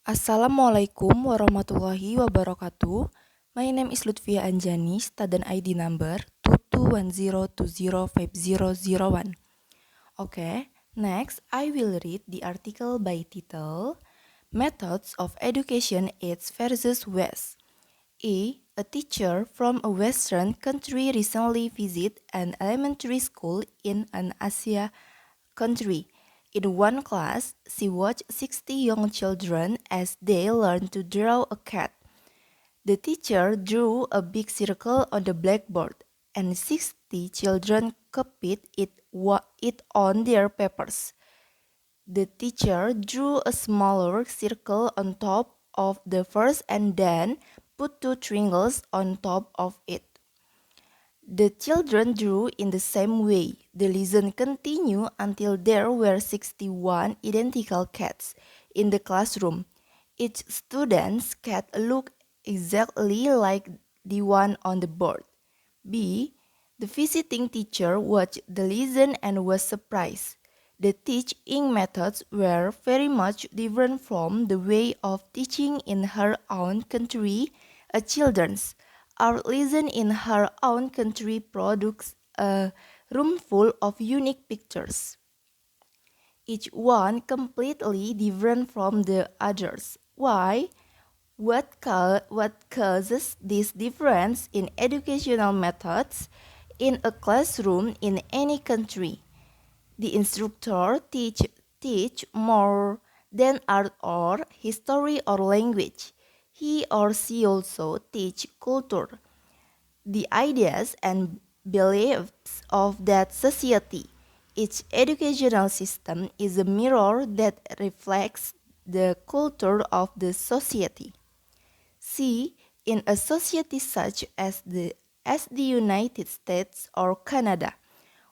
Assalamualaikum warahmatullahi wabarakatuh. My name is Luthfiah Anjani, student ID number 2210205001. Okay, next I will read the article by title Methods of Education East versus West. A teacher from a Western country recently visited an elementary school in an Asia country. In one class, she watched 60 young children as they learned to draw a cat. The teacher drew a big circle on the blackboard, and 60 children copied it on their papers. The teacher drew a smaller circle on top of the first and then put two triangles on top of it. The children drew in the same way. The lesson continued until there were 61 identical cats in the classroom. Each student's cat looked exactly like the one on the board. B. The visiting teacher watched the lesson and was surprised. The teaching methods were very much different from the way of teaching in her own country, a children's. Our lesson in her own country produced a room full of unique pictures, each one completely different from the others. Why? What causes this difference in educational methods in a classroom in any country? The instructor teach more than art or history or language. He or she also teach culture, the ideas and beliefs of that society. Each educational system is a mirror that reflects the culture of the society. See, in a society such as the United States or Canada,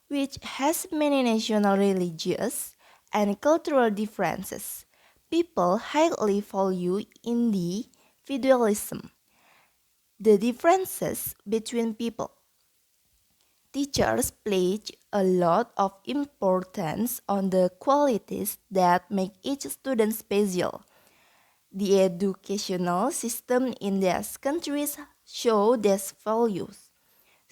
which has many national religious and cultural differences, people highly value individualism, the differences between people. Teachers place a lot of importance on the qualities that make each student special. The educational system in these countries show these values.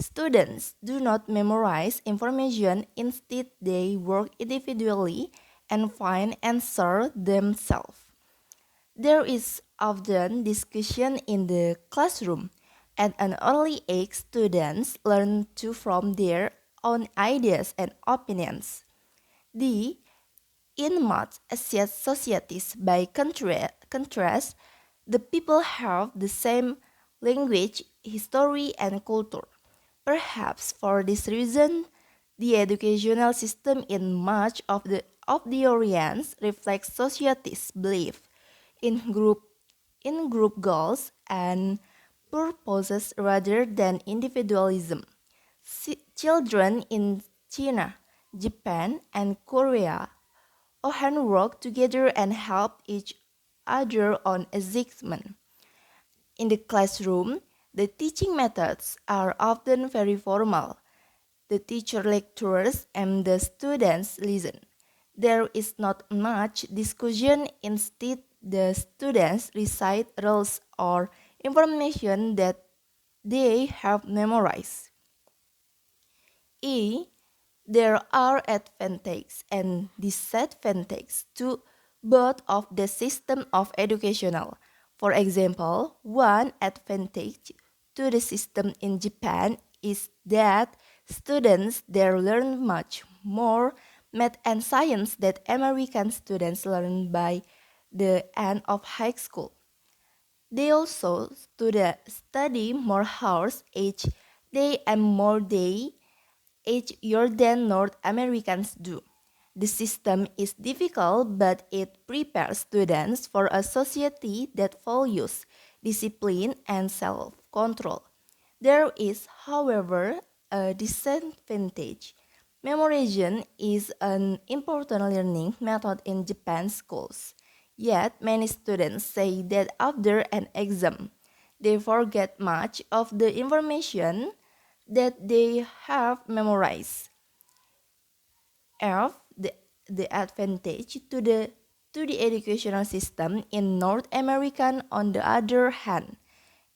Students do not memorize information, instead they work individually and find answers themselves. There is often discussion in the classroom. At an early age, students learn to form their own ideas and opinions. The In much Asian societies, by contrast, the people have the same language, history, and culture. Perhaps for this reason, the educational system in much of the Orient reflects society's belief in group goals and purposes rather than individualism. Children in China, Japan, and Korea often work together and help each other on achievement. In the classroom, the teaching methods are often very formal. The teacher lectures and the students listen. There is not much discussion, instead the students recite rules or information that they have memorized. There are advantages and disadvantages to both of the system of educational. For example, one advantage to the system in Japan is that students there learn much more math and science that American students learn by the end of high school. They also study more hours each day and more day each year than North Americans do. The system is difficult, but it prepares students for a society that values discipline and self-control. There is, however, a disadvantage. Memorization is an important learning method in Japan's schools. Yet, many students say that after an exam, they forget much of the information that they have memorized. The advantage to the to the educational system in North America, on the other hand,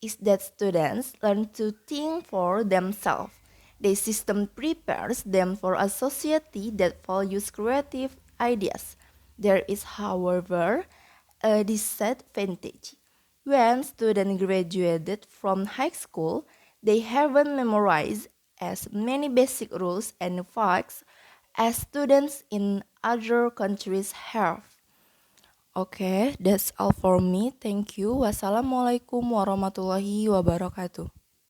is that students learn to think for themselves. The system prepares them for a society that values creative ideas. There is, however, a disadvantage. When students graduated from high school, they haven't memorized as many basic rules and facts as students in other countries have. Okay, that's all for me. Thank you. Wassalamualaikum warahmatullahi wabarakatuh.